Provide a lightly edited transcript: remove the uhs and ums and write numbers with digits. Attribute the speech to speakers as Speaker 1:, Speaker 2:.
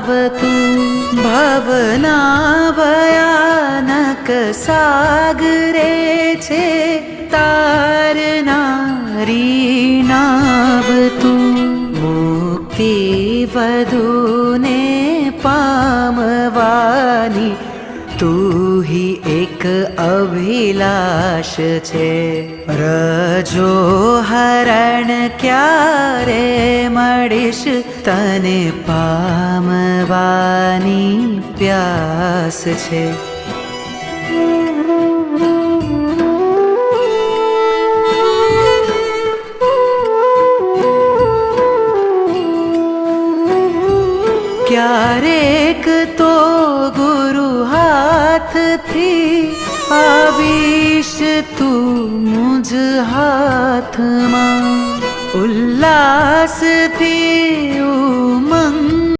Speaker 1: આવતું ભવના ભયાનક સાગરે છે તારનારી નાવતું મુક્તિ વધુને પામવાની તું હી એક અભિલાષ છે રજો હરણ ક્યારે મળીશ તને પામવાની પ્યાસ છે ક્યારેક તો ગુરુ હાથથી આવીશ તું મુજ હાથમાં ઉલ્લાસથી ઉમંગ